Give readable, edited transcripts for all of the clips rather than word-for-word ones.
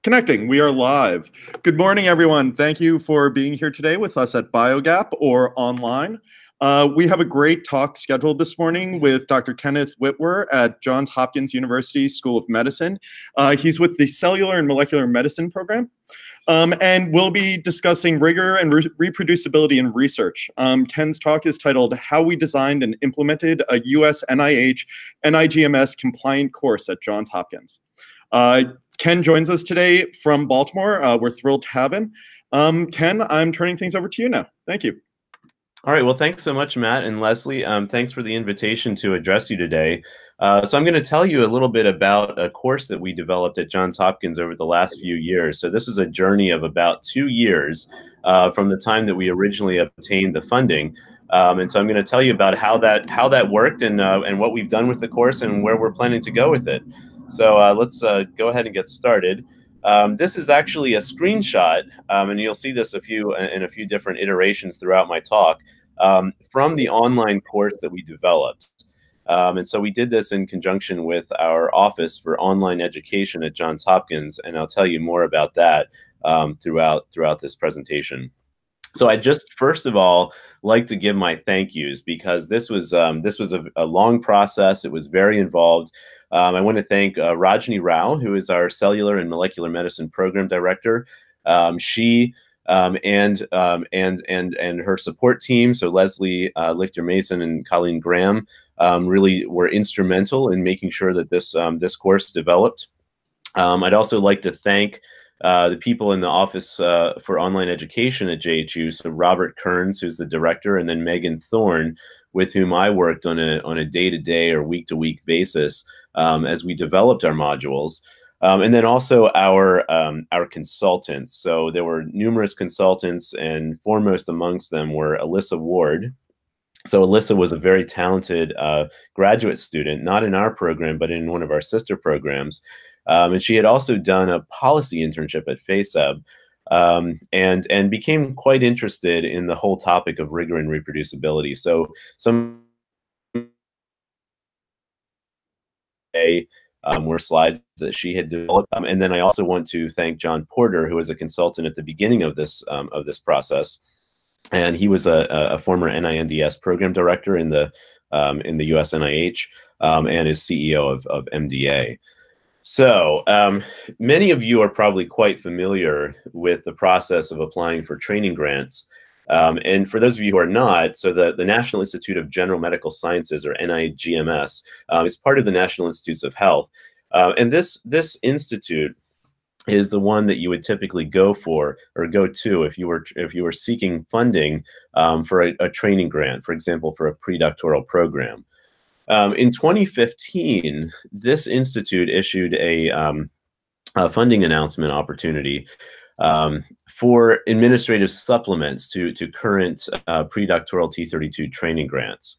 Connecting. We are live. Good morning, everyone. Thank you for being here today with us at BioGAP or online. We have a great talk scheduled this morning with Dr. Kenneth Witwer at Johns Hopkins University School of Medicine. He's with the Cellular and Molecular Medicine program. And we'll be discussing rigor and reproducibility in research. Ken's talk is titled How We Designed and Implemented a US NIH NIGMS compliant course at Johns Hopkins. Ken joins us today from Baltimore. We're thrilled to have him. Ken, I'm turning things over to you now. Thank you. All right, well, thanks so much, Matt and Leslie. Thanks for the invitation to address you today. So I'm going to tell you a little bit about a course that we developed at Johns Hopkins over the last few years. So this is a journey of about 2 years from the time that we originally obtained the funding. And so I'm going to tell you about how that worked and what we've done with the course and where we're planning to go with it. So let's go ahead and get started. This is actually a screenshot, and you'll see this in a few different iterations throughout my talk, from the online course that we developed. And so we did this in conjunction with our Office for Online Education at Johns Hopkins, and I'll tell you more about that throughout this presentation. So I just first of all like to give my thank yous, because this was a long process. It was very involved. I want to thank Rajni Rao, who is our Cellular and Molecular Medicine Program Director. She and her support team, so Leslie Lichter-Mason and Colleen Graham, really were instrumental in making sure that this course developed. I'd also like to thank the people in the Office for Online Education at JHU, so Robert Kearns, who's the director, and then Megan Thorne, with whom I worked on a day-to-day or week-to-week basis as we developed our modules. And then also our consultants. So there were numerous consultants, and foremost amongst them were Alyssa Ward. So Alyssa was a very talented graduate student, not in our program, but in one of our sister programs. And she had also done a policy internship at FASEB, and became quite interested in the whole topic of rigor and reproducibility. So some were slides that she had developed. And then I also want to thank John Porter, who was a consultant at the beginning of this process. And he was a former NINDS program director in the US NIH, and is CEO of MDA. So many of you are probably quite familiar with the process of applying for training grants. And for those of you who are not, so the National Institute of General Medical Sciences, or NIGMS, is part of the National Institutes of Health. And this institute is the one that you would typically go to if you were seeking funding for a training grant, for example, for a predoctoral program. In 2015, this institute issued a funding announcement opportunity for administrative supplements to current predoctoral T32 training grants.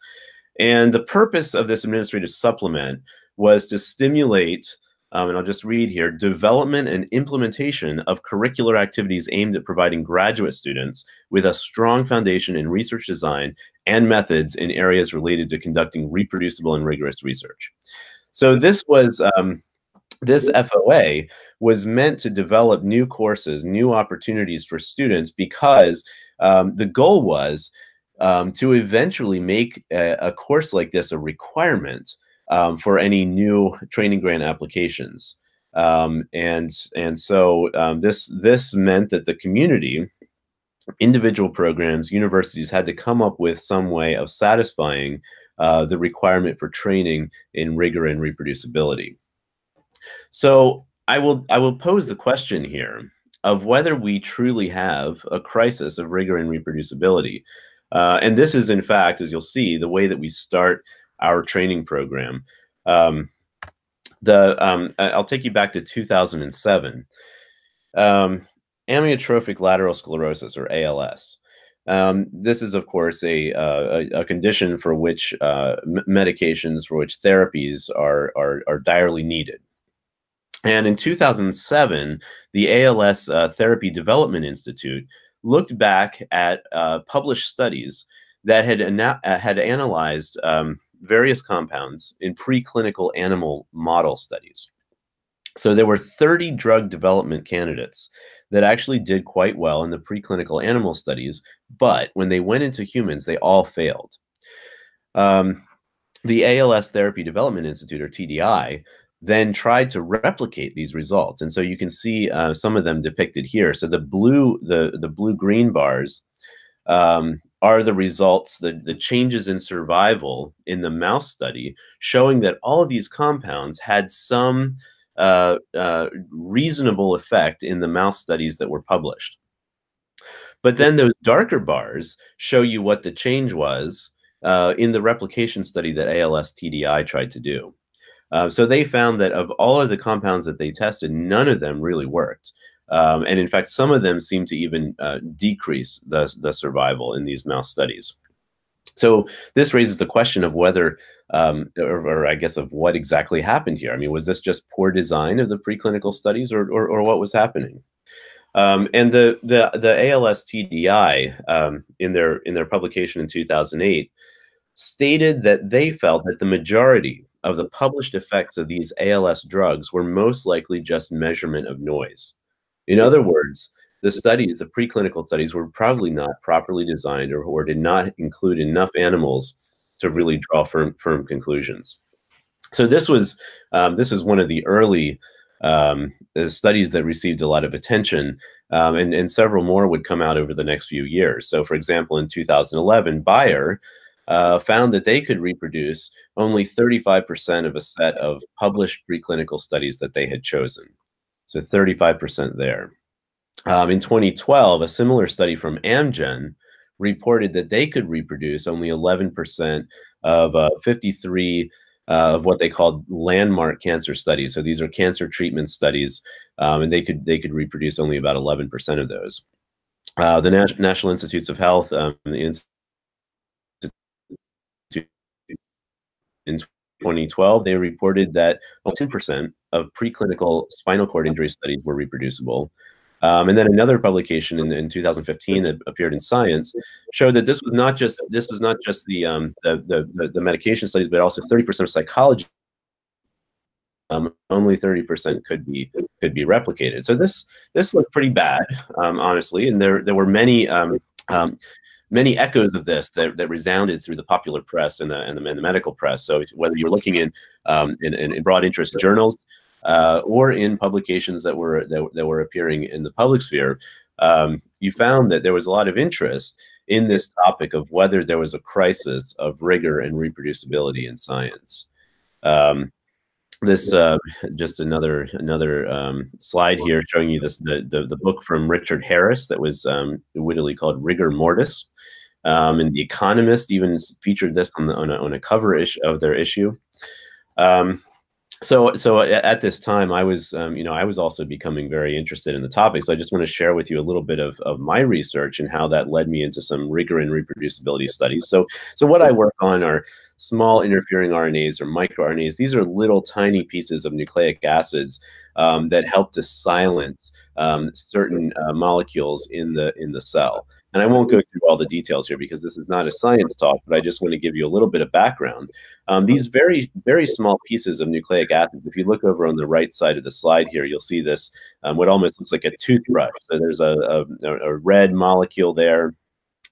And the purpose of this administrative supplement was to stimulate, and I'll just read here, development and implementation of curricular activities aimed at providing graduate students with a strong foundation in research design and methods in areas related to conducting reproducible and rigorous research. So this was this FOA was meant to develop new courses, new opportunities for students, because the goal was to eventually make a course like this a requirement for any new training grant applications. And so this meant that the community, individual programs, universities, had to come up with some way of satisfying the requirement for training in rigor and reproducibility. So I will pose the question here of whether we truly have a crisis of rigor and reproducibility. And this is, in fact, as you'll see, the way that we start our training program. I'll take you back to 2007. Amyotrophic lateral sclerosis, or ALS. This is, of course, a condition for which medications, for which therapies are direly needed. And in 2007, the ALS Therapy Development Institute looked back at published studies that had analyzed various compounds in preclinical animal model studies. So there were 30 drug development candidates that actually did quite well in the preclinical animal studies, but when they went into humans, they all failed. The ALS Therapy Development Institute, or TDI, then tried to replicate these results. And so you can see some of them depicted here. So the blue-green bars are the results, the changes in survival in the mouse study, showing that all of these compounds had some reasonable effect in the mouse studies that were published. But then those darker bars show you what the change was in the replication study that ALS TDI tried to do. So they found that of all of the compounds that they tested, none of them really worked. And in fact, some of them seem to even decrease the survival in these mouse studies. So this raises the question of whether, or I guess of what exactly happened here. I mean, was this just poor design of the preclinical studies, or what was happening? And the ALS TDI in their publication in 2008 stated that they felt that the majority of the published effects of these ALS drugs were most likely just measurement of noise. In other words, the studies, the preclinical studies, were probably not properly designed or did not include enough animals to really draw firm conclusions. So this was one of the early studies that received a lot of attention, and several more would come out over the next few years. So, for example, in 2011, Bayer found that they could reproduce only 35% of a set of published preclinical studies that they had chosen. So 35% there. In 2012, a similar study from Amgen reported that they could reproduce only 11% of 53 of what they called landmark cancer studies. So these are cancer treatment studies, and they could reproduce only about 11% of those. The National Institutes of Health, in 2012, they reported that 10% of preclinical spinal cord injury studies were reproducible. And then another publication in 2015 that appeared in Science showed that this was not just the medication studies, but also 30% of psychology. Only 30% could be replicated. So this looked pretty bad, honestly, and there were many many echoes of this that resounded through the popular press and the medical press. So whether you're looking in broad interest journals or in publications that were appearing in the public sphere, you found that there was a lot of interest in this topic of whether there was a crisis of rigor and reproducibility in science. This just another slide here showing you the book from Richard Harris that was wittily called Rigor Mortis, and The Economist even featured this on a cover of their issue. So at this time, I was also becoming very interested in the topic. So I just want to share with you a little bit of my research and how that led me into some rigor and reproducibility studies. So what I work on are small interfering RNAs, or microRNAs. These are little tiny pieces of nucleic acids that help to silence certain molecules in the cell. And I won't go through all the details here because this is not a science talk, but I just want to give you a little bit of background. These very, very small pieces of nucleic acids, if you look over on the right side of the slide here, you'll see this, what almost looks like a toothbrush. So there's a red molecule there.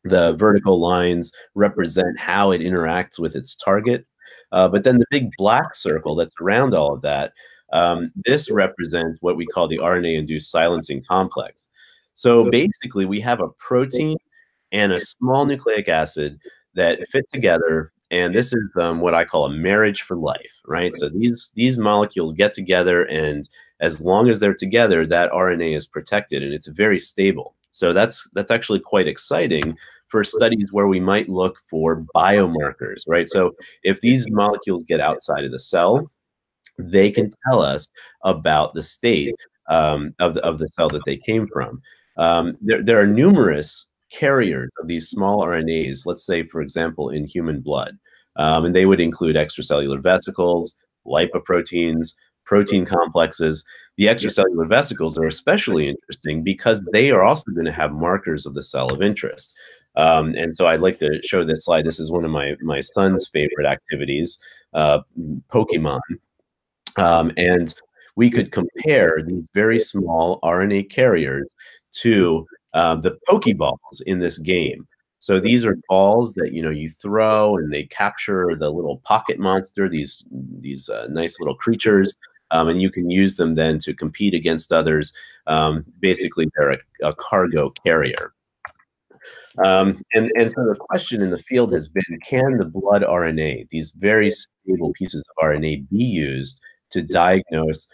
The vertical lines represent how it interacts with its target. But then the big black circle that's around all of that, this represents what we call the RNA-induced silencing complex. So basically, we have a protein and a small nucleic acid that fit together, and this is what I call a marriage for life, right? So these molecules get together, and as long as they're together, that RNA is protected, and it's very stable. So that's actually quite exciting for studies where we might look for biomarkers, right? So if these molecules get outside of the cell, they can tell us about the state of the cell that they came from. There are numerous carriers of these small RNAs, let's say, for example, in human blood. And they would include extracellular vesicles, lipoproteins, protein complexes. The extracellular vesicles are especially interesting because they are also going to have markers of the cell of interest. And so I'd like to show this slide. This is one of my son's favorite activities, Pokemon. And we could compare these very small RNA carriers to the Pokeballs in this game. So these are balls that you throw, and they capture the little pocket monster, these nice little creatures, and you can use them then to compete against others. Basically, they're a cargo carrier. And so the question in the field has been, can the blood RNA, these very stable pieces of RNA, be used to diagnose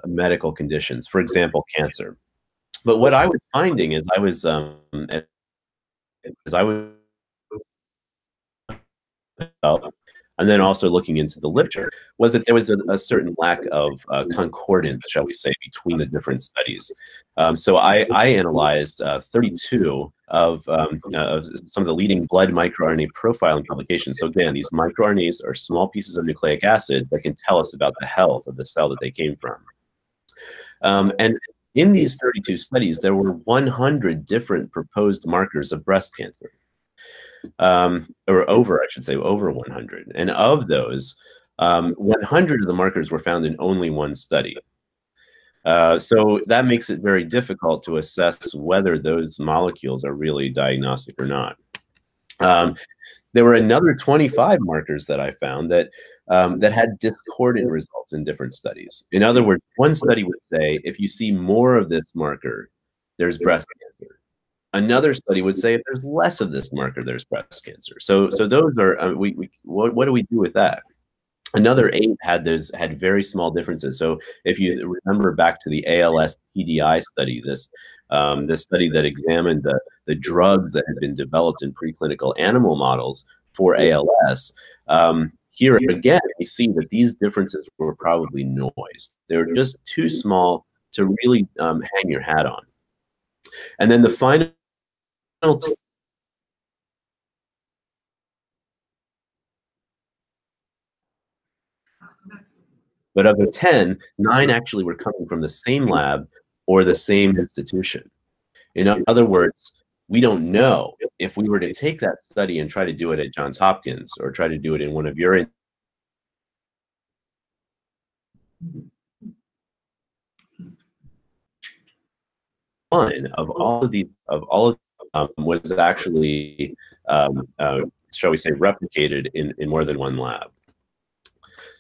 medical conditions, for example, cancer? But what I was finding as I was and then also looking into the literature, was that there was a certain lack of concordance, shall we say, between the different studies. So I analyzed 32 of some of the leading blood microRNA profiling publications. So again, these microRNAs are small pieces of nucleic acid that can tell us about the health of the cell that they came from. And in these 32 studies, there were 100 different proposed markers of breast cancer. Or over, I should say, over 100. And of those, 100 of the markers were found in only one study. So that makes it very difficult to assess whether those molecules are really diagnostic or not. There were another 25 markers that I found that had discordant results in different studies. In other words, one study would say, if you see more of this marker, there's breast cancer. Another study would say, if there's less of this marker, there's breast cancer. So those are, what do we do with that? Another 8 had very small differences. So if you remember back to the ALS TDI study, this study that examined the drugs that had been developed in preclinical animal models for ALS, here again, we see that these differences were probably noise. They were just too small to really hang your hat on. And then the final but of the 10, 9 actually were coming from the same lab or the same institution. In other words, we don't know if we were to take that study and try to do it at Johns Hopkins or try to do it in one of your one of all of these was actually shall we say replicated in more than one lab.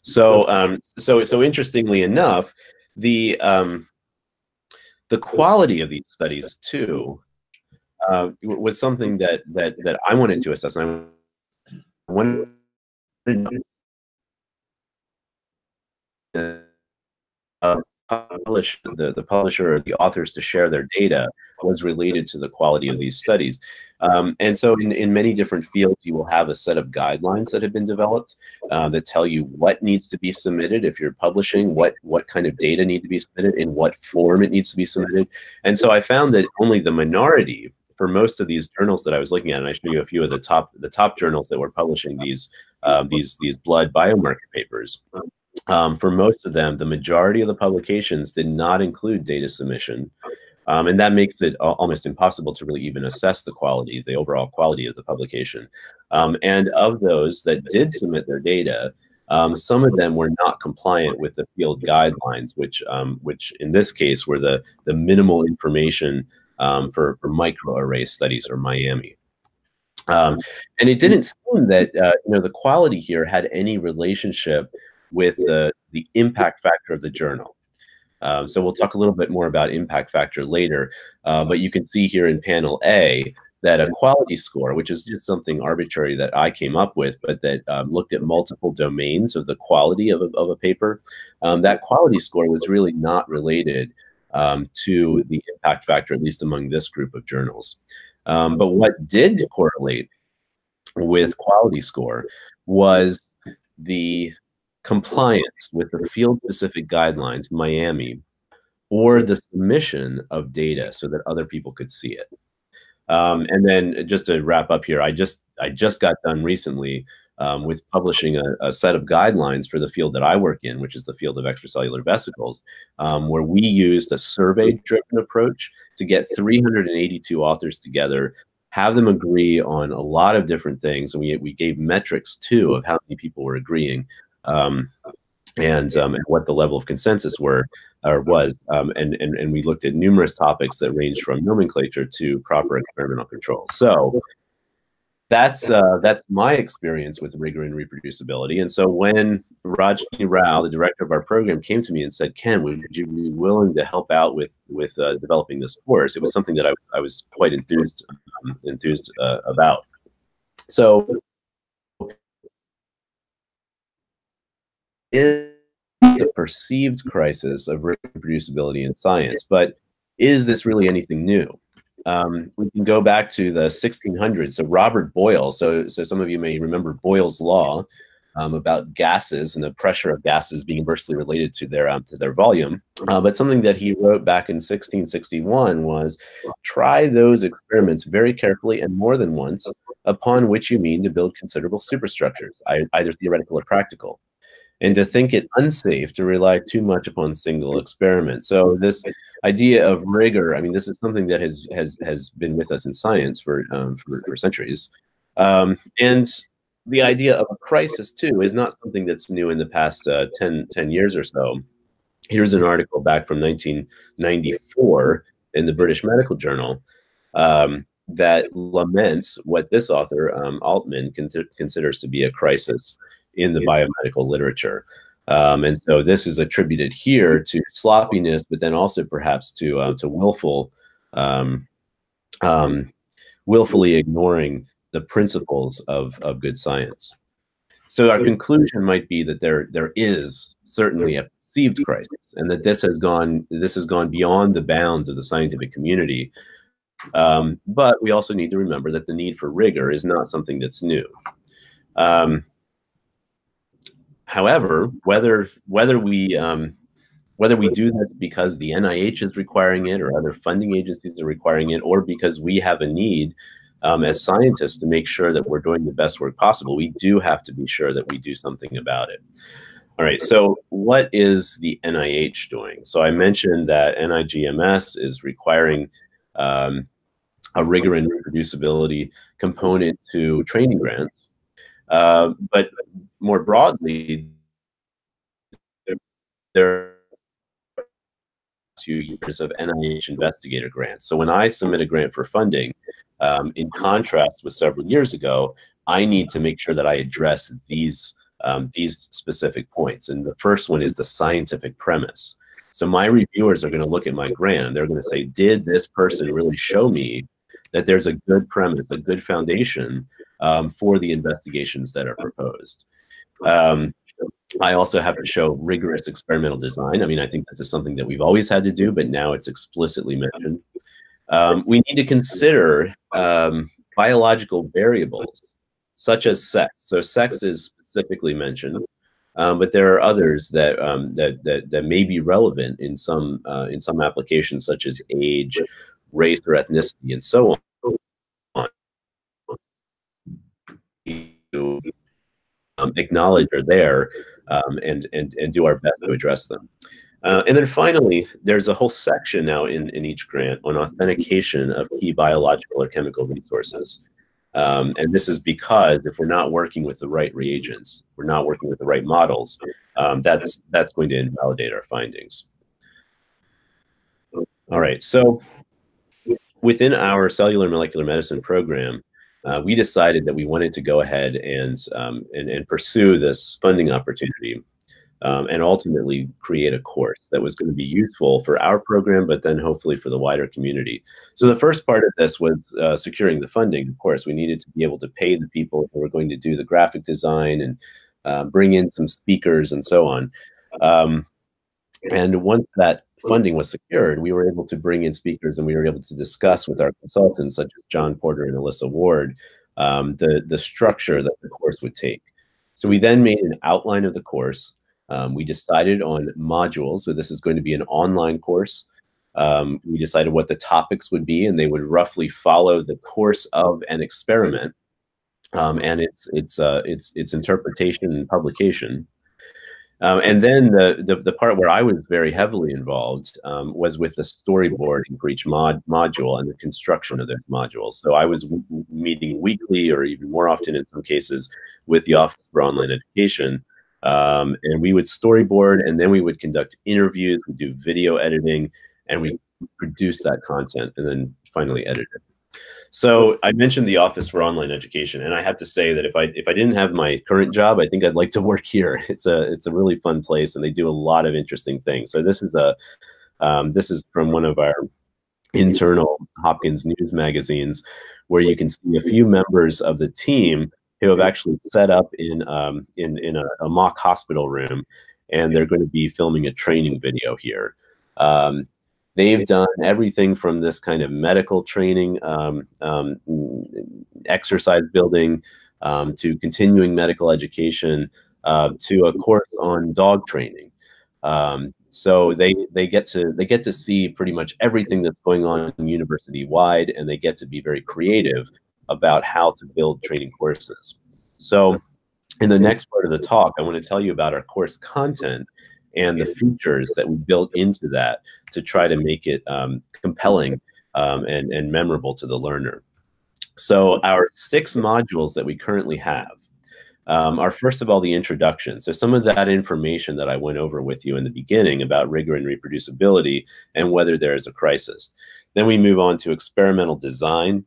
So so interestingly enough, the quality of these studies too was something that I wanted to assess. And I wanted to know the publisher or the authors to share their data was related to the quality of these studies. And so in many different fields, you will have a set of guidelines that have been developed that tell you what needs to be submitted if you're publishing, what kind of data need to be submitted, in what form it needs to be submitted. And so I found that only the minority for most of these journals that I was looking at, and I showed you a few of the top journals that were publishing these blood biomarker papers. For most of them, the majority of the publications did not include data submission. And that makes it almost impossible to really even assess the quality, the overall quality of the publication. And of those that did submit their data, some of them were not compliant with the field guidelines, which in this case were the minimal information for microarray studies, or Miami. And it didn't seem that the quality here had any relationship with the impact factor of the journal. So we'll talk a little bit more about impact factor later, but you can see here in panel A that a quality score, which is just something arbitrary that I came up with, but that looked at multiple domains of the quality of a paper, that quality score was really not related to the impact factor, at least among this group of journals. But what did correlate with quality score was the compliance with the field-specific guidelines, Miami, or the submission of data so that other people could see it. And then just to wrap up here, I just got done recently with publishing a set of guidelines for the field that I work in, which is the field of extracellular vesicles, where we used a survey-driven approach to get 382 authors together, have them agree on a lot of different things. And we gave metrics too of how many people were agreeing. and what the level of consensus was. And we looked at numerous topics that ranged from nomenclature to proper experimental control. So that's my experience with rigor and reproducibility. And so when Rajni Rao, the director of our program, came to me and said, "Ken, would you be willing to help out with developing this course?" It was something that I was quite enthused about. So it's a perceived crisis of reproducibility in science, but is this really anything new? We can go back to the 1600s. So Robert Boyle, so some of you may remember Boyle's law about gases and the pressure of gases being inversely related to their volume. But something that he wrote back in 1661 was, try those experiments very carefully and more than once, upon which you mean to build considerable superstructures, either theoretical or practical, and to think it unsafe to rely too much upon single experiments. So this idea of rigor, I mean, this is something that has been with us in science for centuries. And the idea of a crisis, too, is not something that's new in the past 10 years or so. Here's an article back from 1994 in the British Medical Journal that laments what this author, Altman, considers to be a crisis in the biomedical literature. And so this is attributed here to sloppiness, but then also perhaps to willfully ignoring the principles of good science. So our conclusion might be that there is certainly a perceived crisis, and that this has gone beyond the bounds of the scientific community. But we also need to remember that the need for rigor is not something that's new. However, whether we do that because the NIH is requiring it, or other funding agencies are requiring it, or because we have a need as scientists to make sure that we're doing the best work possible, we do have to be sure that we do something about it. All right, so what is the NIH doing? So I mentioned that NIGMS is requiring a rigor and reproducibility component to training grants. But more broadly, there are 2 years of NIH investigator grants. So when I submit a grant for funding, in contrast with several years ago, I need to make sure that I address these specific points. And the first one is the scientific premise. So my reviewers are going to look at my grant and they're going to say, did this person really show me that there's a good premise, a good foundation for the investigations that are proposed? I also have to show rigorous experimental design. I mean, I think this is something that we've always had to do, but now it's explicitly mentioned. We need to consider biological variables, such as sex. So sex is specifically mentioned, but there are others that that may be relevant in some applications, such as age, race, or ethnicity, and so on. Acknowledge are there and do our best to address them. And then finally, there's a whole section now in each grant on authentication of key biological or chemical resources. And this is because if we're not working with the right reagents, we're not working with the right models, that's going to invalidate our findings. All right, so within our cellular molecular medicine program, we decided that we wanted to go ahead and pursue this funding opportunity and ultimately create a course that was going to be useful for our program, but then hopefully for the wider community. So the first part of this was securing the funding. Of course, we needed to be able to pay the people who were going to do the graphic design and bring in some speakers and so on. And once that funding was secured, we were able to bring in speakers and we were able to discuss with our consultants, such as John Porter and Alyssa Ward, the structure that the course would take. So we then made an outline of the course. We decided on modules. So this is going to be an online course. We decided what the topics would be, and they would roughly follow the course of an experiment and its interpretation and publication. And then the part where I was very heavily involved was with the storyboarding for each module and the construction of those modules. So I was meeting weekly, or even more often in some cases, with the Office for Online Education And we would storyboard, and then we would conduct interviews, we do video editing, and we produce that content and then finally edit it. So I mentioned the Office for Online Education, and I have to say that if I didn't have my current job, I think I'd like to work here. It's a really fun place, and they do a lot of interesting things. So this is from one of our internal Hopkins news magazines, where you can see a few members of the team who have actually set up in a mock hospital room, and they're going to be filming a training video here. They've done everything from this kind of medical training, exercise building, to continuing medical education, to a course on dog training. So they get to see pretty much everything that's going on university wide, and they get to be very creative about how to build training courses. So in the next part of the talk, I want to tell you about our course content and the features that we built into that to try to make it compelling and memorable to the learner. So our 6 modules that we currently have are, first of all, the introduction. So some of that information that I went over with you in the beginning about rigor and reproducibility and whether there is a crisis. Then we move on to experimental design,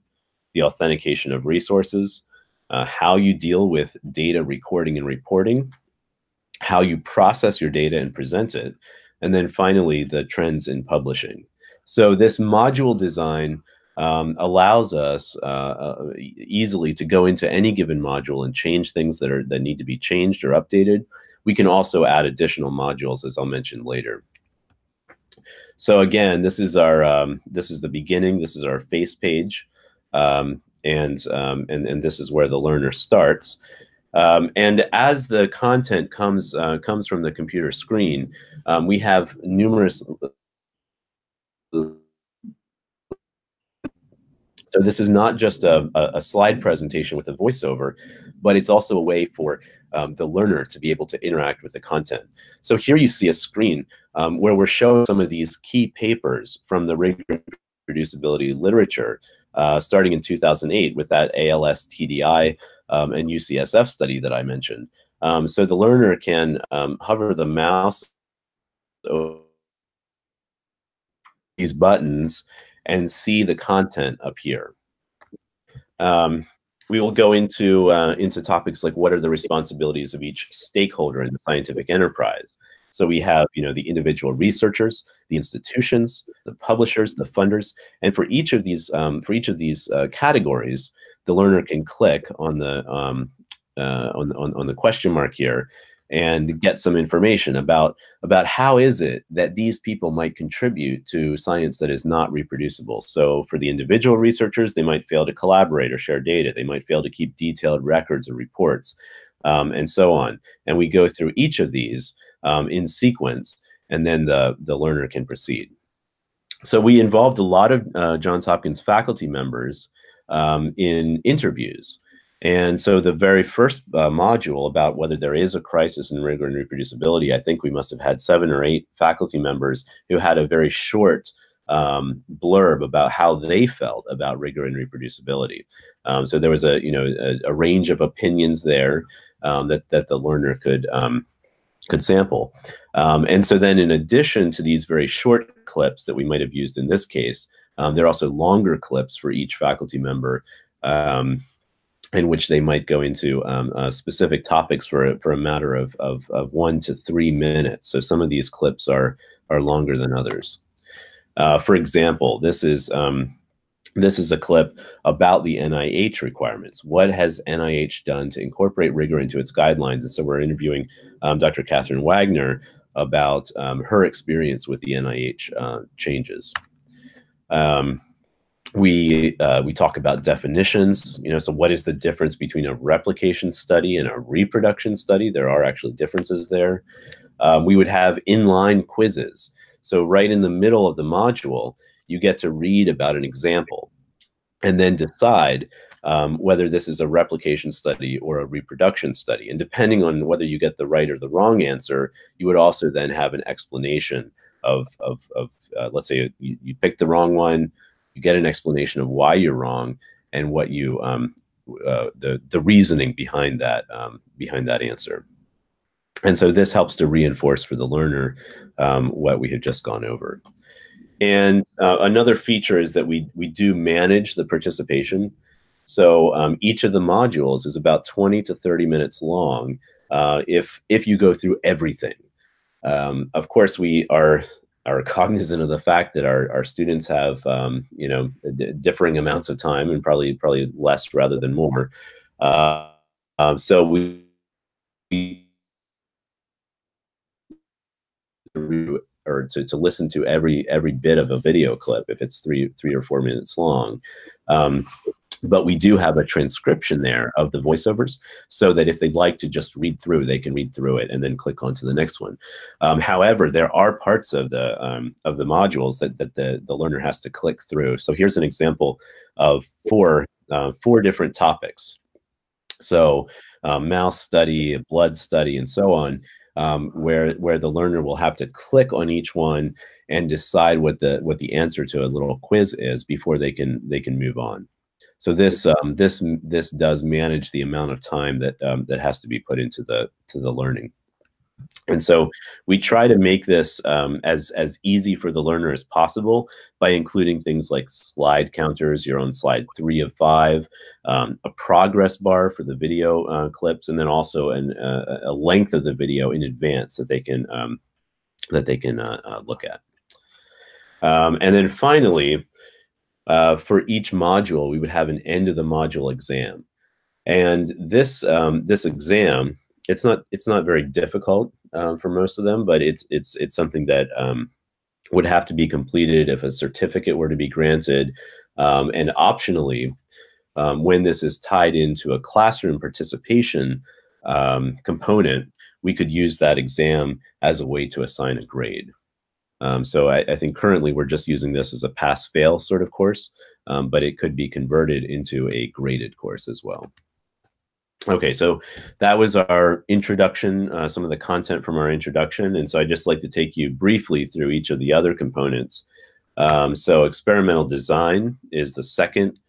the authentication of resources, how you deal with data recording and reporting, how you process your data and present it, and then finally the trends in publishing. So this module design allows us easily to go into any given module and change things that need to be changed or updated. We can also add additional modules, as I'll mention later. So again, this is the beginning. This is our face page, and this is where the learner starts. And as the content comes from the computer screen, we have numerous. So this is not just a slide presentation with a voiceover, but it's also a way for the learner to be able to interact with the content. So here you see a screen where we're showing some of these key papers from the reproducibility literature, starting in 2008 with that ALS, TDI, and UCSF study that I mentioned. So the learner can hover the mouse over these buttons and see the content up here. We will go into topics like what are the responsibilities of each stakeholder in the scientific enterprise. So we have, the individual researchers, the institutions, the publishers, the funders, and for each of these categories, the learner can click on the question mark here and get some information about how is it that these people might contribute to science that is not reproducible. So for the individual researchers, they might fail to collaborate or share data. They might fail to keep detailed records or reports, and so on. And we go through each of these in sequence, and then the learner can proceed. So we involved a lot of Johns Hopkins faculty members in interviews. And so the very first module about whether there is a crisis in rigor and reproducibility, I think we must have had 7 or 8 faculty members who had a very short blurb about how they felt about rigor and reproducibility. So there was a range of opinions there that the learner could sample. And so then in addition to these very short clips that we might have used in this case, there are also longer clips for each faculty member, in which they might go into specific topics for a matter of 1 to 3 minutes. So some of these clips are longer than others. For example, this is a clip about the NIH requirements. What has NIH done to incorporate rigor into its guidelines? And so we're interviewing Dr. Catherine Wagner about her experience with the NIH changes. We talk about definitions, so what is the difference between a replication study and a reproduction study? There are actually differences there. We would have inline quizzes. So right in the middle of the module, you get to read about an example and then decide whether this is a replication study or a reproduction study. And depending on whether you get the right or the wrong answer, you would also then have an explanation of let's say you picked the wrong one, you get an explanation of why you're wrong and what the reasoning behind that answer. And so this helps to reinforce for the learner what we had just gone over. And another feature is that we do manage the participation. So each of the modules is about 20 to 30 minutes long if you go through everything. Of course, we are cognizant of the fact that our students have you know, differing amounts of time, and probably less rather than more. So we or to listen to every bit of a video clip if it's three or 4 minutes long. But we do have a transcription there of the voiceovers, so that if they'd like to just read through, they can read through it and then click on to the next one. However, there are parts of the modules that the learner has to click through. So here's an example of four different topics. So mouse study, blood study, and so on, where the learner will have to click on each one and decide what the answer to a little quiz is before they can move on. So this does manage the amount of time that has to be put into the learning. And so we try to make this as easy for the learner as possible by including things like slide counters. You're on slide 3 of 5, a progress bar for the video clips, and then also a length of the video in advance that they can look at. And then finally, for each module, we would have an end of the module exam, and this exam, it's not very difficult for most of them, but it's something that would have to be completed if a certificate were to be granted, and optionally, when this is tied into a classroom participation component, we could use that exam as a way to assign a grade. So I think currently we're just using this as a pass-fail sort of course, but it could be converted into a graded course as well. Okay, so that was our introduction, some of the content from our introduction, and so I'd just like to take you briefly through each of the other components. So experimental design is the second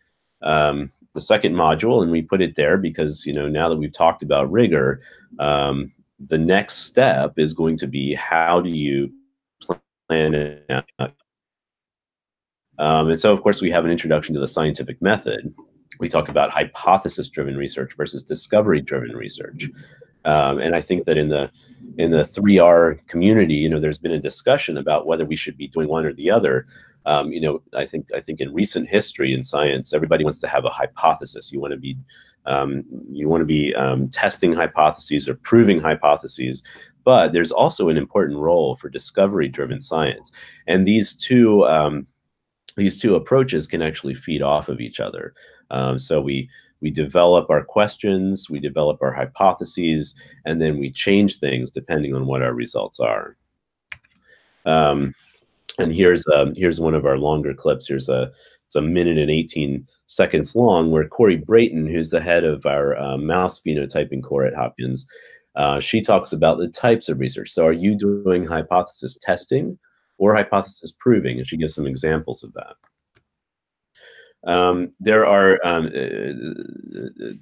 module, and we put it there because, you know, now that we've talked about rigour, the next step is going to be, how do you plan it out? And so, of course, we have an introduction to the scientific method. We talk about hypothesis-driven research versus discovery-driven research. And I think that in the 3R community, you know, there's been a discussion about whether we should be doing one or the other. You know, I think in recent history in science, everybody wants to have a hypothesis. You want to be testing hypotheses or proving hypotheses. But there's also an important role for discovery-driven science, and these two approaches can actually feed off of each other. So we develop our questions, we develop our hypotheses, and then we change things depending on what our results are. And here's one of our longer clips. It's a minute and 18 seconds long, where Corey Brayton, who's the head of our mouse phenotyping core at Hopkins, she talks about the types of research. So are you doing hypothesis testing or hypothesis proving? And she gives some examples of that. There are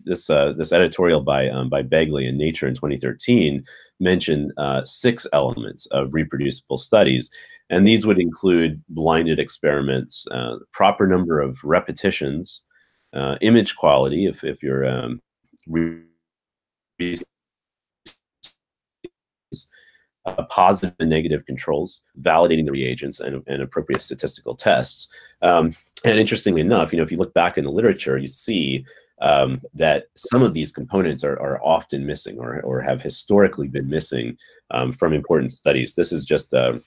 this editorial by Begley in Nature in 2013 mentioned 6 elements of reproducible studies, and these would include blinded experiments, proper number of repetitions, image quality, if you're positive and negative controls, validating the reagents, and appropriate statistical tests. And interestingly enough, you know, if you look back in the literature, you see that some of these components are often missing, or have historically been missing from important studies. This is just an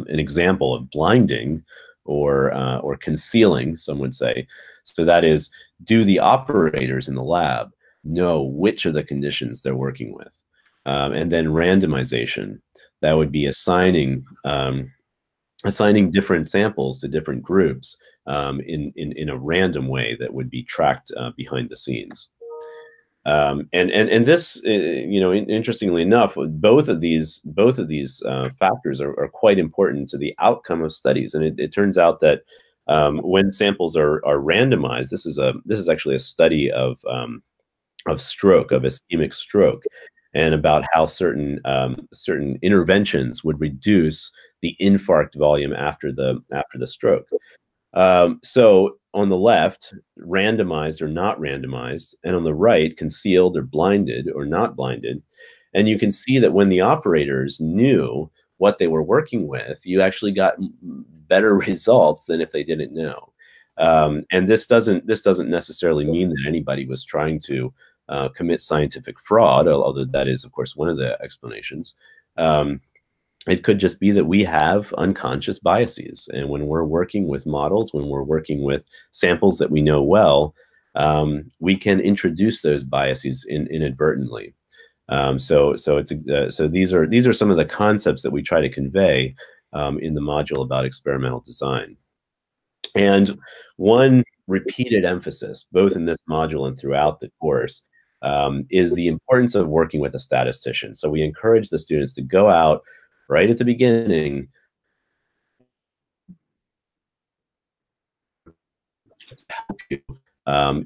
example of blinding or concealing, some would say. So that is, do the operators in the lab know which of the conditions they're working with? And then randomization, that would be assigning different samples to different groups in a random way that would be tracked behind the scenes. And this, you know, interestingly enough, both of these factors are quite important to the outcome of studies. And it turns out that when samples are randomized, this is actually a study of stroke, of ischemic stroke. and about how certain interventions would reduce the infarct volume after the stroke. So on the left, randomized or not randomized, and on the right, concealed or blinded or not blinded. And you can see that when the operators knew what they were working with, you actually got better results than if they didn't know. And this doesn't necessarily mean that anybody was trying to commit scientific fraud, although that is, of course, one of the explanations. It could just be that we have unconscious biases. And when we're working with models, when we're working with samples that we know well, we can introduce those biases inadvertently. So these are some of the concepts that we try to convey in the module about experimental design. And one repeated emphasis, both in this module and throughout the course, is the importance of working with a statistician. So we encourage the students to go out right at the beginning to help you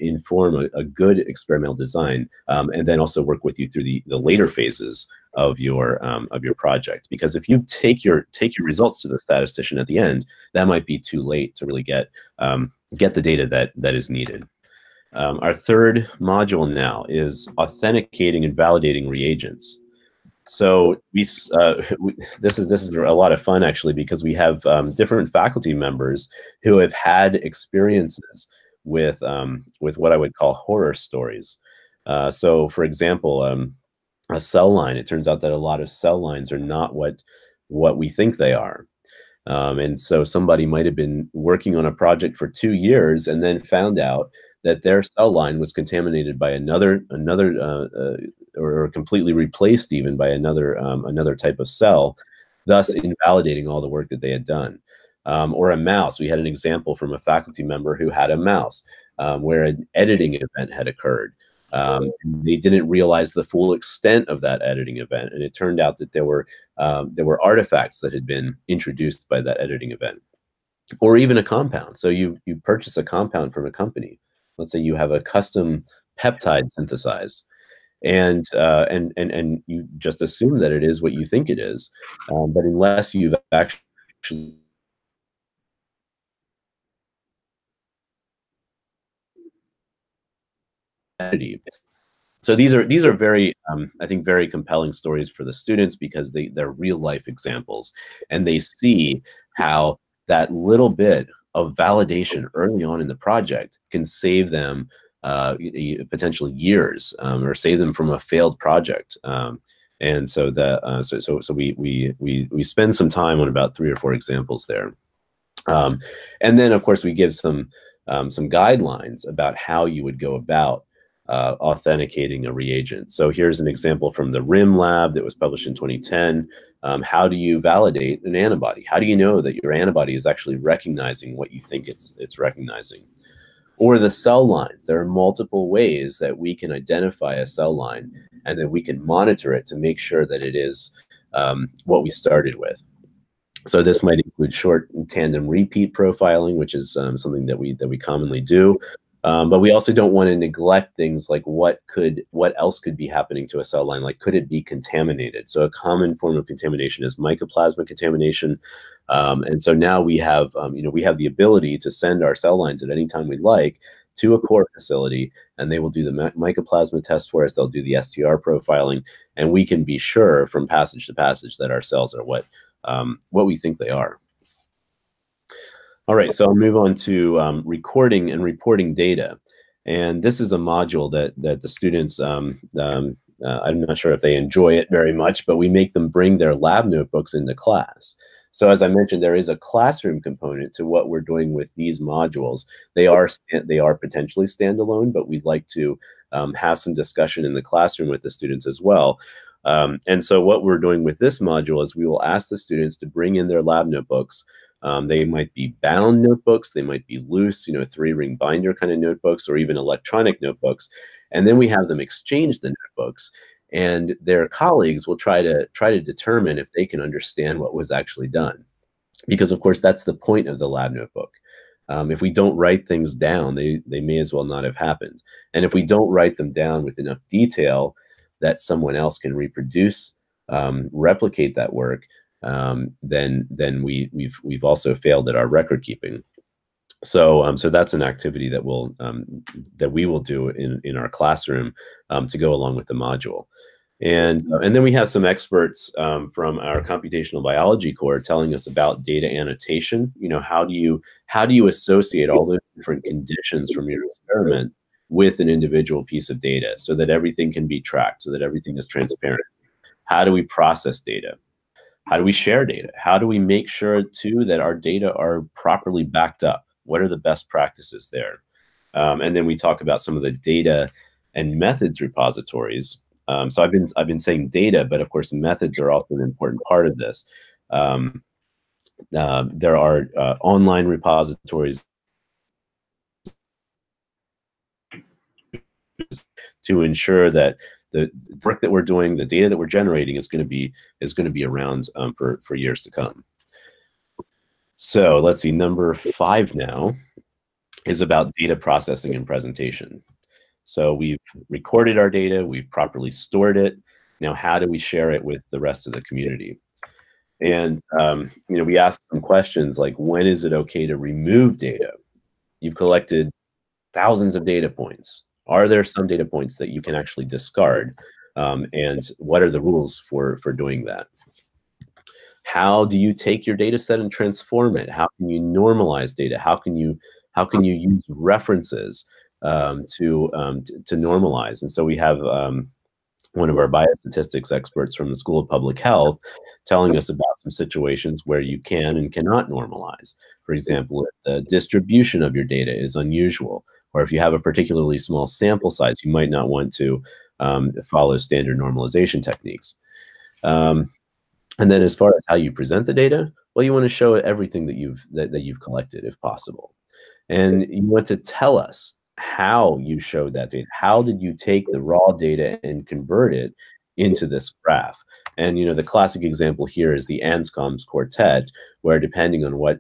inform a good experimental design, and then also work with you through the later phases of your project. Because if you take your results to the statistician at the end, that might be too late to really get the data that is needed. Our third module now is authenticating and validating reagents. So this is a lot of fun, actually, because we have different faculty members who have had experiences with what I would call horror stories. So, for example, a cell line. It turns out that a lot of cell lines are not what we think they are. And so somebody might have been working on a project for 2 years and then found out that their cell line was contaminated by another or completely replaced even by another type of cell, thus invalidating all the work that they had done. Or a mouse. We had an example from a faculty member who had a mouse where an editing event had occurred. They didn't realize the full extent of that editing event, and it turned out that there were artifacts that had been introduced by that editing event. Or even a compound. So you purchase a compound from a company. Let's say you have a custom peptide synthesized, and you just assume that it is what you think it is, but unless you've actually so these are very, I think, very compelling stories for the students because they're real life examples, and they see how that little bit of validation early on in the project can save them potentially years, or save them from a failed project. And so we spend some time on about 3 or 4 examples there, and then of course we give some guidelines about how you would go about authenticating a reagent. So here's an example from the RIM lab that was published in 2010. How do you validate an antibody? How do you know that your antibody is actually recognizing what you think it's recognizing? Or the cell lines. There are multiple ways that we can identify a cell line and then we can monitor it to make sure that it is what we started with. So this might include short tandem repeat profiling, which is something that we commonly do. But we also don't want to neglect things like what else could be happening to a cell line, like could it be contaminated? So a common form of contamination is mycoplasma contamination, and so now we have the ability to send our cell lines at any time we'd like to a core facility, and they will do the mycoplasma test for us. They'll do the STR profiling, and we can be sure from passage to passage that our cells are what we think they are. All right, so I'll move on to recording and reporting data. And this is a module that the students, I'm not sure if they enjoy it very much, but we make them bring their lab notebooks into class. So as I mentioned, there is a classroom component to what we're doing with these modules. They are potentially standalone, but we'd like to have some discussion in the classroom with the students as well. And so what we're doing with this module is we will ask the students to bring in their lab notebooks. They might be bound notebooks, they might be loose, 3-ring binder kind of notebooks, or even electronic notebooks. And then we have them exchange the notebooks, and their colleagues will try to determine if they can understand what was actually done. Because of course, that's the point of the lab notebook. If we don't write things down, they may as well not have happened. And if we don't write them down with enough detail, that someone else can reproduce, replicate that work, then we've also failed at our record keeping. So that's an activity that we will do in our classroom to go along with the module. And then we have some experts from our computational biology core telling us about data annotation. You know, how do you associate all the different conditions from your experiment with an individual piece of data so that everything can be tracked, so that everything is transparent? How do we process data? How do we share data? How do we make sure too that our data are properly backed up? What are the best practices there? And then we talk about some of the data and methods repositories. So I've been saying data, but of course methods are also an important part of this. There are online repositories to ensure that the work that we're doing, the data that we're generating, is going to be around for years to come. So let's see. Number 5 now is about data processing and presentation. So we've recorded our data, we've properly stored it. Now, how do we share it with the rest of the community? And you know, we ask some questions like, when is it okay to remove data? You've collected thousands of data points. Are there some data points that you can actually discard? And what are the rules for doing that? How do you take your data set and transform it? How can you normalize data? How can you use references to normalize? And so we have one of our biostatistics experts from the School of Public Health telling us about some situations where you can and cannot normalize. For example, if the distribution of your data is unusual, or if you have a particularly small sample size, you might not want to follow standard normalization techniques. And then as far as how you present the data, well, you want to show everything that you've collected if possible. And you want to tell us how you showed that data. How did you take the raw data and convert it into this graph? And you know, the classic example here is the Anscombe's quartet, where depending on what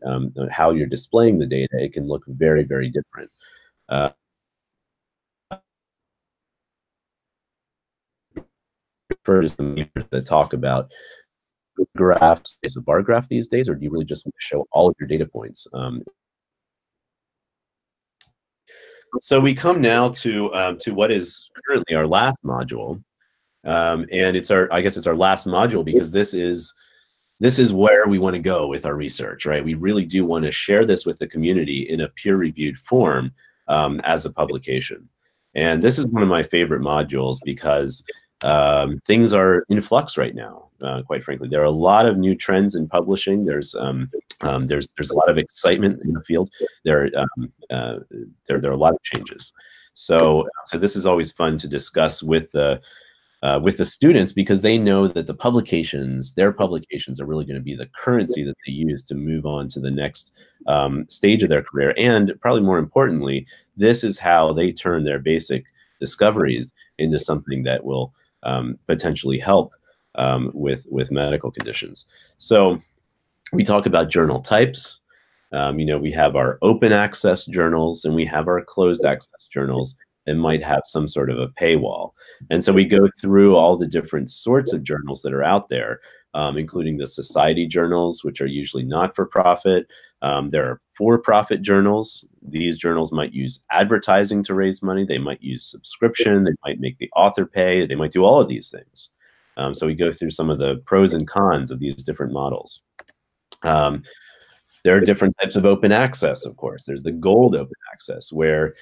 how you're displaying the data, it can look very, very different. For some papers that talk about graphs, is a bar graph these days, or do you really just want to show all of your data points? So we come now to what is currently our last module, and I guess it's our last module because this is where we want to go with our research, right? We really do want to share this with the community in a peer-reviewed form as a publication. And this is one of my favorite modules because things are in flux right now. Quite frankly, there are a lot of new trends in publishing. There's a lot of excitement in the field. There are a lot of changes. So this is always fun to discuss with the students, because they know that their publications are really going to be the currency that they use to move on to the next stage of their career. And probably more importantly, this is how they turn their basic discoveries into something that will potentially help with medical conditions. So we talk about journal types. You know, we have our open access journals and we have our closed access journals that might have some sort of a paywall. And so we go through all the different sorts of journals that are out there, including the society journals, which are usually not-for-profit. There are for-profit journals. These journals might use advertising to raise money. They might use subscription. They might make the author pay. They might do all of these things. So we go through some of the pros and cons of these different models. There are different types of open access, of course. There's the gold open access, where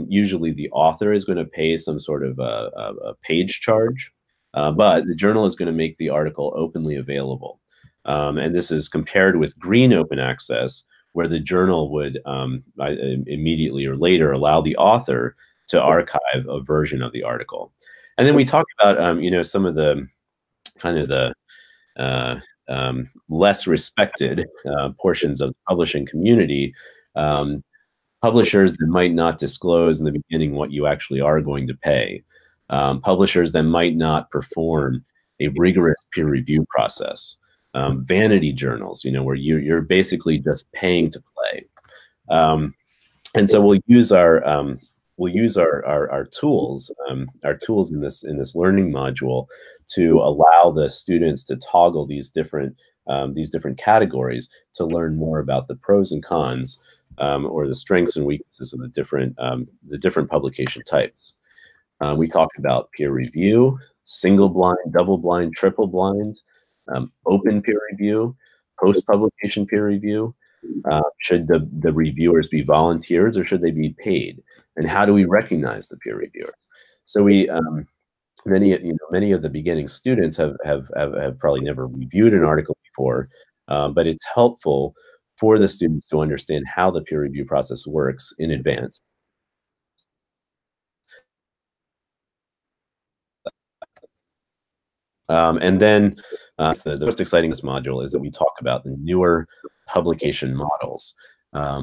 usually the author is going to pay some sort of a page charge, but the journal is going to make the article openly available. And this is compared with green open access, where the journal would immediately or later allow the author to archive a version of the article. And then we talk about you know, some of the kind of the less respected portions of the publishing community, publishers that might not disclose in the beginning what you actually are going to pay, publishers that might not perform a rigorous peer review process, vanity journals, you know, where you're basically just paying to play. And so we'll use our we'll use our tools in this learning module to allow the students to toggle these different categories to learn more about the pros and cons, or the strengths and weaknesses of the different publication types. We talk about peer review, single blind, double blind, triple blind, open peer review, post-publication peer review. Should the reviewers be volunteers or should they be paid? And how do we recognize the peer reviewers? So many of the beginning students have probably never reviewed an article before, but it's helpful for the students to understand how the peer review process works in advance. And then the most exciting this module is that we talk about the newer publication models.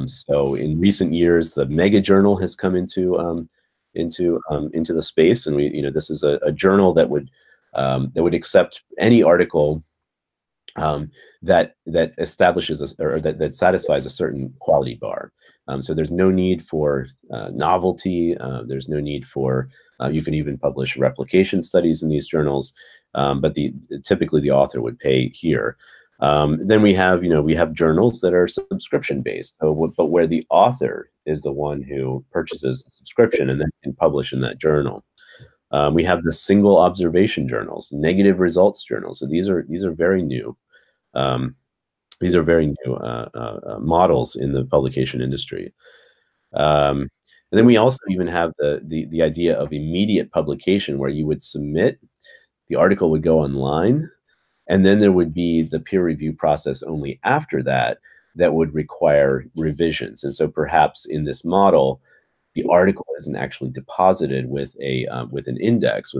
So in recent years, the mega journal has come into the space, and this is a journal that would accept any article that establishes or that satisfies a certain quality bar. So there's no need for novelty. There's no need for you can even publish replication studies in these journals, but typically the author would pay here. Then we have journals that are subscription based, but where the author is the one who purchases the subscription and then can publish in that journal. We have the single observation journals, negative results journals. So these are very new. These are very new models in the publication industry. And then we also even have the idea of immediate publication, where you would submit, the article would go online, and then there would be the peer review process only after that would require revisions. And so perhaps in this model, the article isn't actually deposited with an index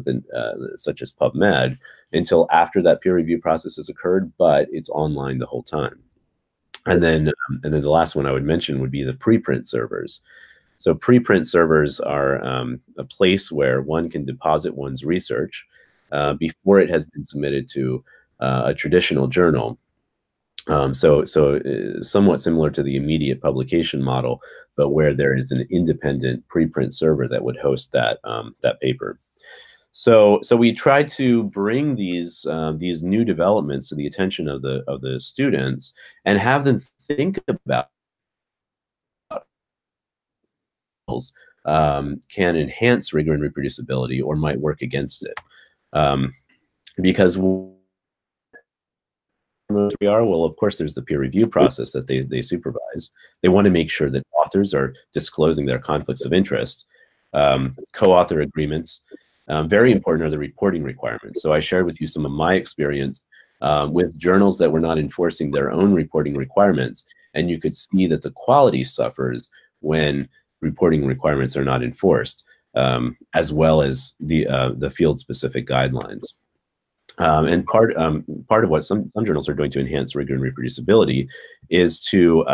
such as PubMed until after that peer review process has occurred, but it's online the whole time. And then the last one I would mention would be the preprint servers. So preprint servers are a place where one can deposit one's research before it has been submitted to a traditional journal. So somewhat similar to the immediate publication model, but where there is an independent preprint server that would host that paper. So we try to bring these new developments to the attention of the students and have them think about can enhance rigor and reproducibility or might work against it, because we are, well, of course, there's the peer review process that they supervise. They want to make sure that authors are disclosing their conflicts of interest. Co-author agreements, very important are the reporting requirements. So I shared with you some of my experience with journals that were not enforcing their own reporting requirements, and you could see that the quality suffers when reporting requirements are not enforced, as well as the field-specific guidelines. And part of what some journals are doing to enhance rigor and reproducibility is to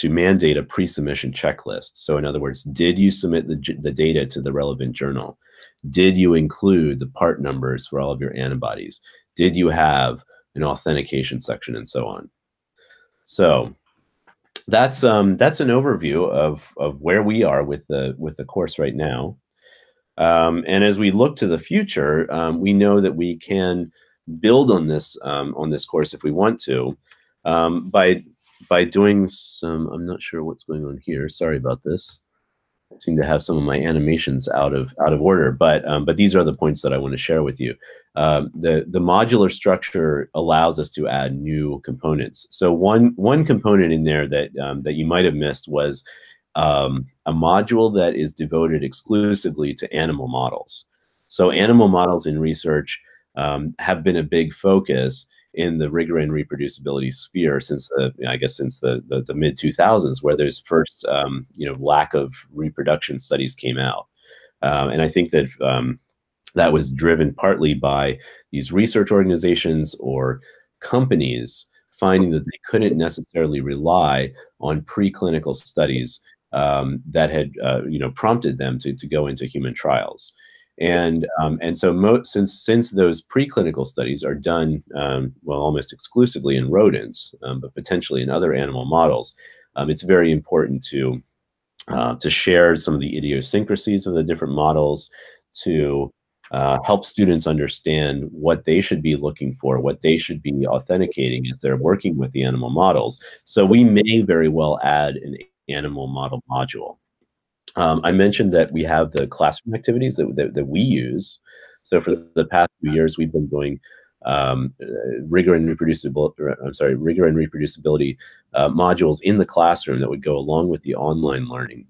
mandate a pre-submission checklist. So in other words, did you submit the data to the relevant journal? Did you include the part numbers for all of your antibodies? Did you have an authentication section, and so on? So that's an overview of where we are with the course right now. And as we look to the future, we know that we can build on this course if we want to, by doing some. I'm not sure what's going on here. Sorry about this. I seem to have some of my animations out of order, but these are the points that I want to share with you. The modular structure allows us to add new components. So one component in there that you might have missed was a module that is devoted exclusively to animal models. So animal models in research have been a big focus in the rigor and reproducibility sphere since the mid 2000s, where there's first lack of reproduction studies came out, and I think that that was driven partly by these research organizations or companies finding that they couldn't necessarily rely on preclinical studies that had prompted them to go into human trials. And so since those preclinical studies are done, well, almost exclusively in rodents, but potentially in other animal models, it's very important to to share some of the idiosyncrasies of the different models, to help students understand what they should be looking for, what they should be authenticating as they're working with the animal models. So we may very well add an animal model module. I mentioned that we have the classroom activities that we use. So for the past few years, we've been doing rigour and reproducibility modules in the classroom that would go along with the online learning.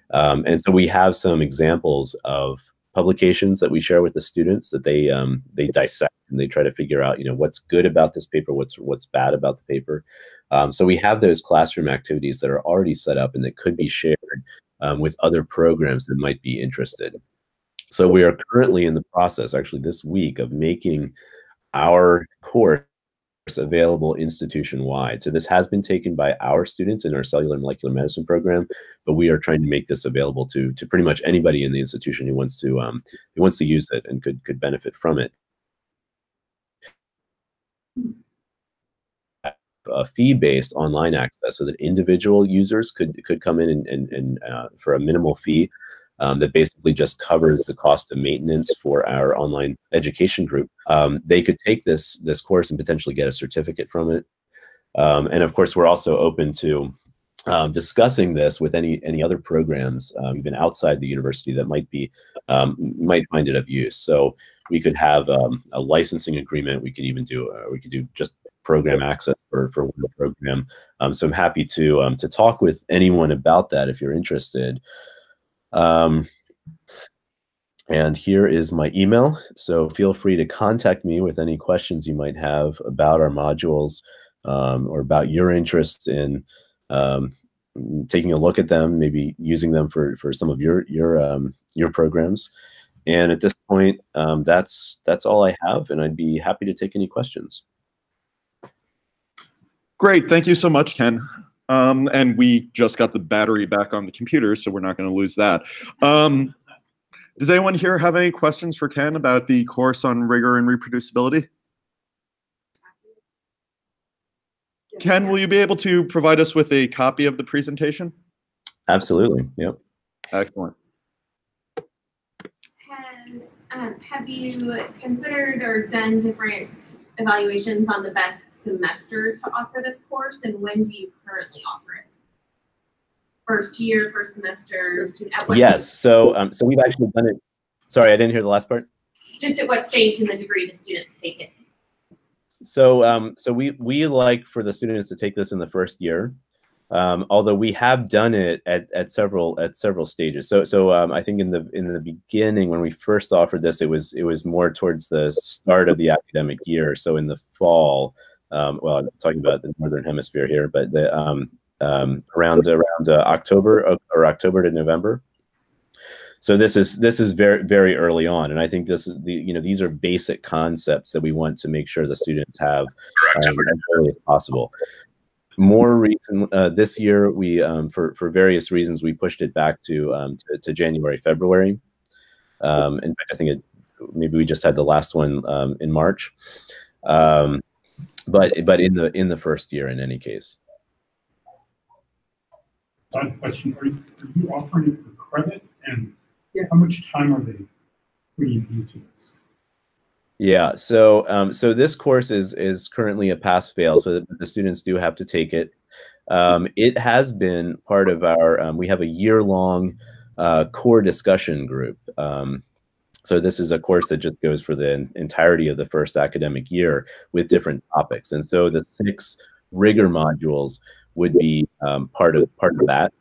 And so we have some examples of publications that we share with the students that they dissect, and they try to figure out, what's good about this paper, what's bad about the paper. So we have those classroom activities that are already set up and that could be shared with other programs that might be interested. So we are currently in the process, actually this week, of making our course available institution-wide. So this has been taken by our students in our cellular and molecular medicine program, but we are trying to make this available to pretty much anybody in the institution who wants to use it and could benefit from it. Fee-based online access, so that individual users could come in and for a minimal fee that basically just covers the cost of maintenance for our online education group. They could take this course and potentially get a certificate from it. And of course, we're also open to discussing this with any other programs, even outside the university, that might find it of use. So we could have a licensing agreement. We could even do just program access for one program. So I'm happy to talk with anyone about that if you're interested. And here is my email. So feel free to contact me with any questions you might have about our modules, or about your interest in taking a look at them, maybe using them for some of your programs. And at this point, that's all I have, and I'd be happy to take any questions. Great, thank you so much, Ken. And we just got the battery back on the computer, so we're not going to lose that. Does anyone here have any questions for Ken about the course on rigour and reproducibility? Ken, will you be able to provide us with a copy of the presentation? Absolutely, yep. Excellent. Have you considered or done different evaluations on the best semester to offer this course, and when do you currently offer it? First year, first semester? Yes, so we've actually done it. Sorry, I didn't hear the last part. Just at what stage in the degree do students take it? So we like for the students to take this in the first year, although we have done it at several stages. So I think in the beginning, when we first offered this, it was more towards the start of the academic year. So in the fall, well, I'm talking about the Northern Hemisphere here, but around October to November. So this is very, very early on, and I think this is these are basic concepts that we want to make sure the students have as early as possible. More recent this year, we for various reasons we pushed it back to January, February. In fact, I think maybe we just had the last one in March, but in the first year in any case. I have a question for you. Are you offering it for credit, and how much time are they putting into this? Yeah, so so this course is currently a pass-fail, so that the students do have to take it. It has been part of our. We have a year-long core discussion group. So this is a course that just goes for the entirety of the first academic year with different topics, and so the 6 rigour modules would be part of that.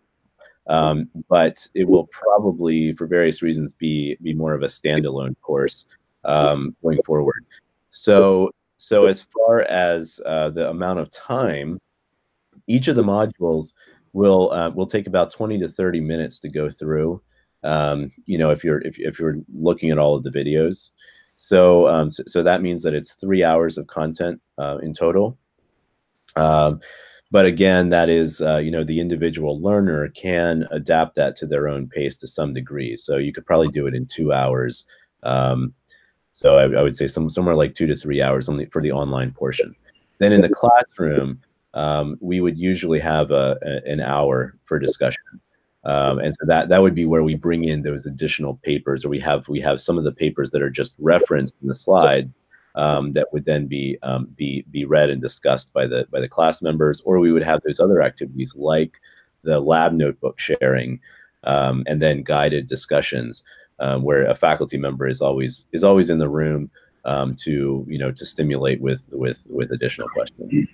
But it will probably, for various reasons, be more of a standalone course going forward. So as far as the amount of time, each of the modules will take about 20 to 30 minutes to go through. If you're looking at all of the videos, so that means that it's 3 hours of content in total. But again, that is, the individual learner can adapt that to their own pace to some degree. So you could probably do it in 2 hours. So I would say somewhere like 2 to 3 hours only for the online portion. Then in the classroom, we would usually have an hour for discussion. And so that would be where we bring in those additional papers, or we have some of the papers that are just referenced in the slides that would then be read and discussed by the class members, or we would have those other activities like the lab notebook sharing, and then guided discussions where a faculty member is always in the room to stimulate with additional questions.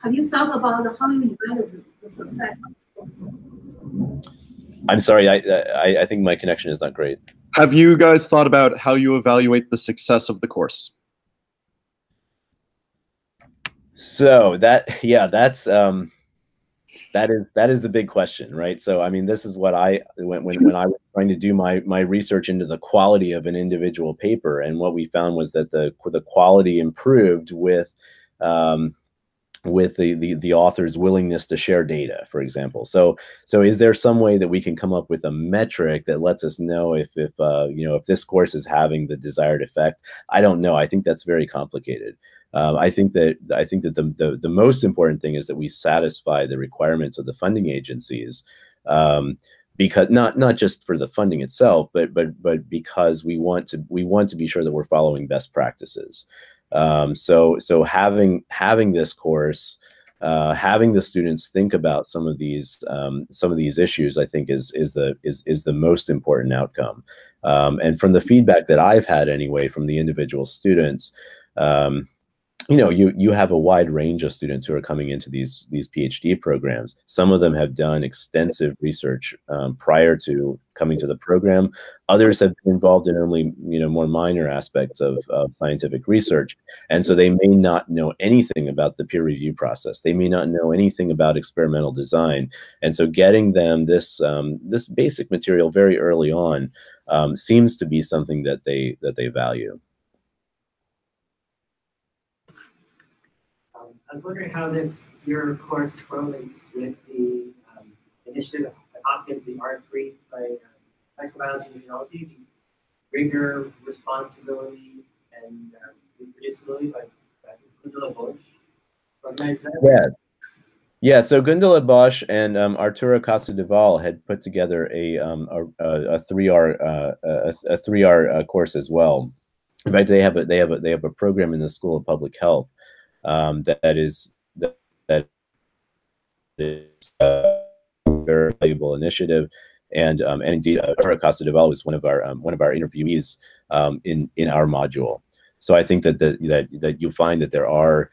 Have you thought about how you evaluate the success of the course? I'm sorry, I think my connection is not great. Have you guys thought about how you evaluate the success of the course? So that is the big question, right? So I mean, this is what when I was trying to do my research into the quality of an individual paper, and what we found was that the quality improved with the author's willingness to share data, for example. So is there some way that we can come up with a metric that lets us know if this course is having the desired effect? I don't know. I think that's very complicated. I think that the most important thing is that we satisfy the requirements of the funding agencies, because not just for the funding itself, but because we want to be sure that we're following best practices. So having this course, having the students think about some of these issues, I think is the most important outcome. And from the feedback that I've had anyway from the individual students, you have a wide range of students who are coming into these PhD programs. Some of them have done extensive research prior to coming to the program. Others have been involved in only more minor aspects of scientific research, and so they may not know anything about the peer review process. They may not know anything about experimental design, and so getting them this basic material very early on seems to be something that they value. I was wondering how your course correlates with the initiative at Hopkins, the R3 by microbiology and immunology, the rigour, responsibility, and reproducibility by Gundula Bosch. Organized that? Yes. Yeah, so Gundula Bosch and Arturo Casadeval had put together a 3R course as well. In fact, they have a program in the School of Public Health that is a very valuable initiative, and indeed, Arturo Casadeval was one of our interviewees in our module. So I think that you'll find that there are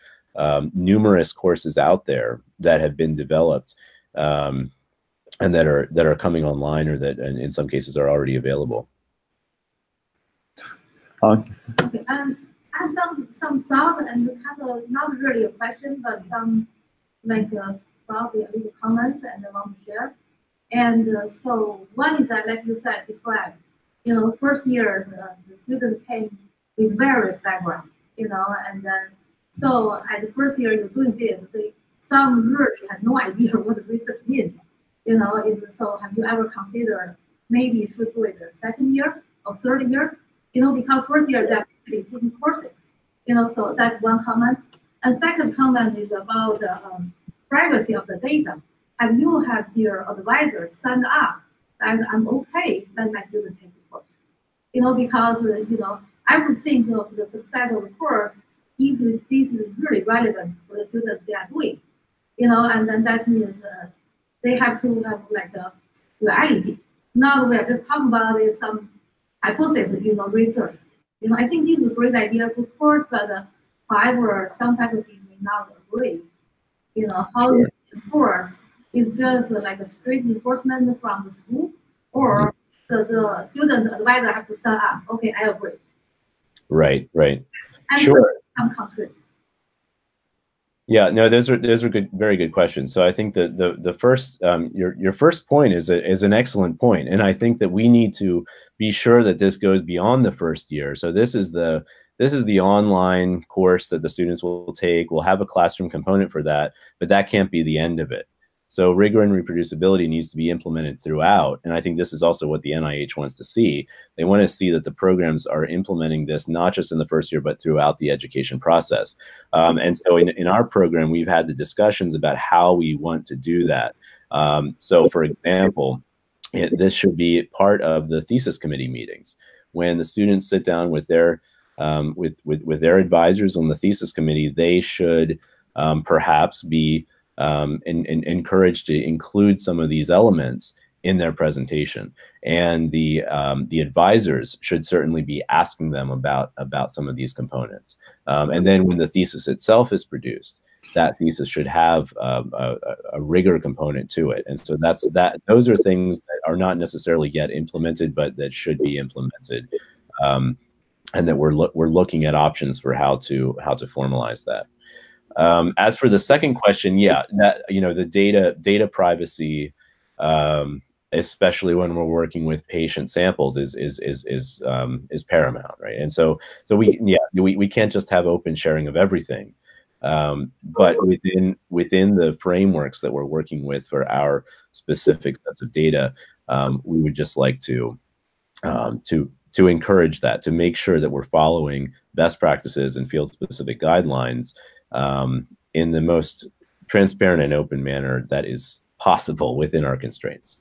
numerous courses out there that have been developed and that are coming online, or that in some cases are already available. Okay, and I have some thought, and kind of not really a question, but some probably a little comments, and I want to share. And so one is that, like you said, described, first year the student came with various background, and then so at the first year you're doing this, some really had no idea what the research is, so have you ever considered maybe you should do it the second year or third year? Because first year they're basically taking courses, so that's one comment. And second comment is about the privacy of the data. Have you had your advisor sign up that I'm okay that my student takes the course? Because, I would think of the success of the course if this is really relevant for the students they are doing, and then that means they have to have like a reality. Not we are just talking about some hypothesis, research. I think this is a great idea, of course, but however, some faculty may not agree. How you enforce is just like a strict enforcement from the school, or the student advisor have to sign up. Okay, I agree. Right. And sure. Some constraints. Yeah, no, those are good, very good questions. So I think that the first your first point is an excellent point, and I think that we need to be sure that this goes beyond the first year. So this is the online course that the students will take. We'll have a classroom component for that, but that can't be the end of it. So rigor and reproducibility needs to be implemented throughout. And I think this is also what the NIH wants to see. They want to see that the programs are implementing this not just in the first year, but throughout the education process. And so in our program, we've had the discussions about how we want to do that. So for example, this should be part of the thesis committee meetings. When the students sit down with their with their advisors on the thesis committee, they should perhaps be encouraged to include some of these elements in their presentation, and the advisors should certainly be asking them about some of these components. And then when the thesis itself is produced, that thesis should have a rigor component to it. And so those are things that are not necessarily yet implemented, but that should be implemented, and that we're looking at options for how to formalize that. As for the second question, yeah, that the data privacy, especially when we're working with patient samples, is paramount, right? And so we can't just have open sharing of everything, but within the frameworks that we're working with for our specific sets of data, we would just like to encourage that, to make sure that we're following best practices and field-specific guidelines in the most transparent and open manner that is possible within our constraints.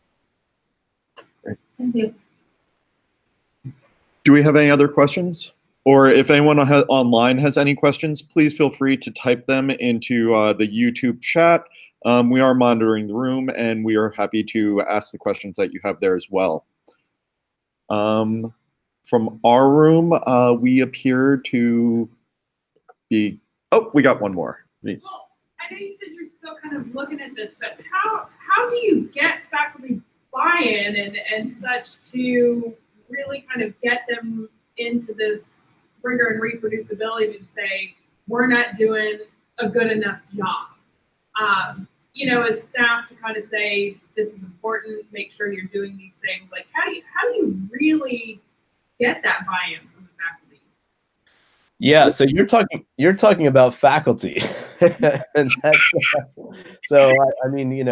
Thank you. Do we have any other questions? Or if anyone online has any questions, please feel free to type them into the YouTube chat. We are monitoring the room, and we are happy to ask the questions that you have there as well. From our room, we appear to be, oh, we got one more. Please. Well, I know you said you're still kind of looking at this, but how do you get faculty buy-in and such to really kind of get them into this rigor and reproducibility to say, we're not doing a good enough job? As staff to kind of say, this is important, make sure you're doing these things. Like, how do you really get that buy-in from the faculty? Yeah, so you're talking about faculty, and so I mean,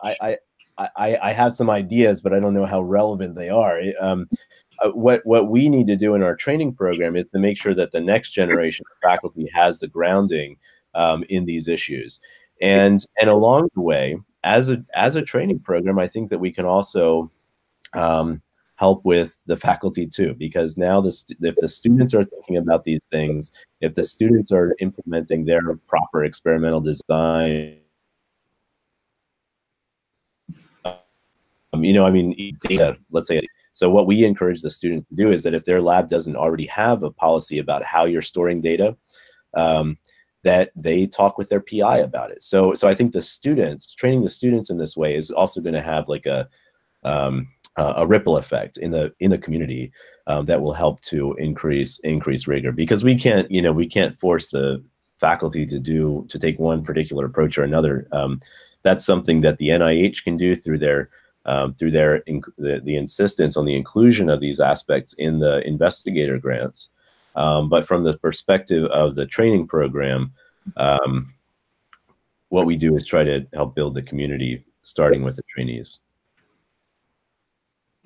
I have some ideas, but I don't know how relevant they are. What we need to do in our training program is to make sure that the next generation of faculty has the grounding in these issues, and along the way, as a training program, I think that we can also help with the faculty too, because now if the students are thinking about these things, if the students are implementing their proper experimental design, data, let's say. So what we encourage the students to do is that if their lab doesn't already have a policy about how you're storing data, that they talk with their PI about it. So I think training the students in this way is also going to have like a ripple effect in the community that will help to increase rigor, because we can't force the faculty to take one particular approach or another. That's something that the NIH can do through the insistence on the inclusion of these aspects in the investigator grants. But from the perspective of the training program, what we do is try to help build the community, starting with the trainees.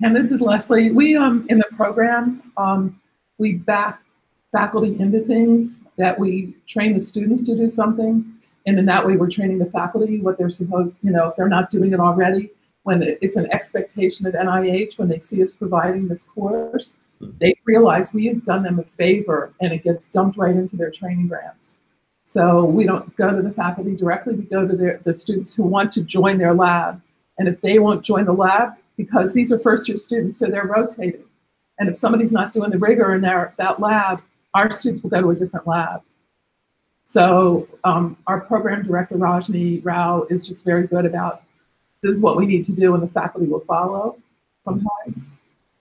And this is Leslie. We in the program, we back faculty into things that we train the students to do something, and in that way we're training the faculty what they're supposed, if they're not doing it already, when it's an expectation at NIH, when they see us providing this course, they realize we have done them a favor, and it gets dumped right into their training grants. So we don't go to the faculty directly, we go to the students who want to join their lab. And if they won't join the lab, because these are first-year students, so they're rotating. And if somebody's not doing the rigor in that lab, our students will go to a different lab. So our program director, Rajni Rao, is just very good about, this is what we need to do, and the faculty will follow sometimes.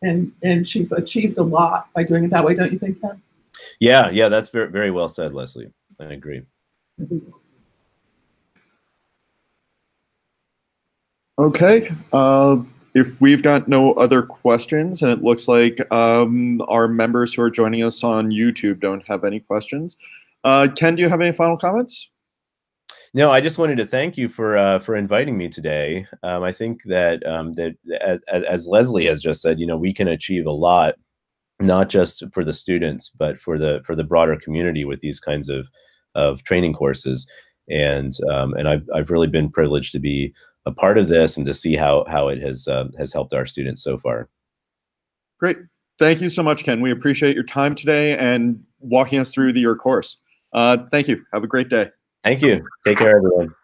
And she's achieved a lot by doing it that way, don't you think, Ken? Yeah, that's very, very well said, Leslie. I agree. Okay. If we've got no other questions, and it looks like our members who are joining us on YouTube don't have any questions, Ken, do you have any final comments? No, I just wanted to thank you for inviting me today. I think that as Leslie has just said, we can achieve a lot, not just for the students, but for the broader community with these kinds of training courses. And I've really been privileged to be a part of this and to see how it has helped our students so far. Great. Thank you so much, Ken. We appreciate your time today and walking us through your course. Thank you. Have a great day. Thank you. Take care, everyone.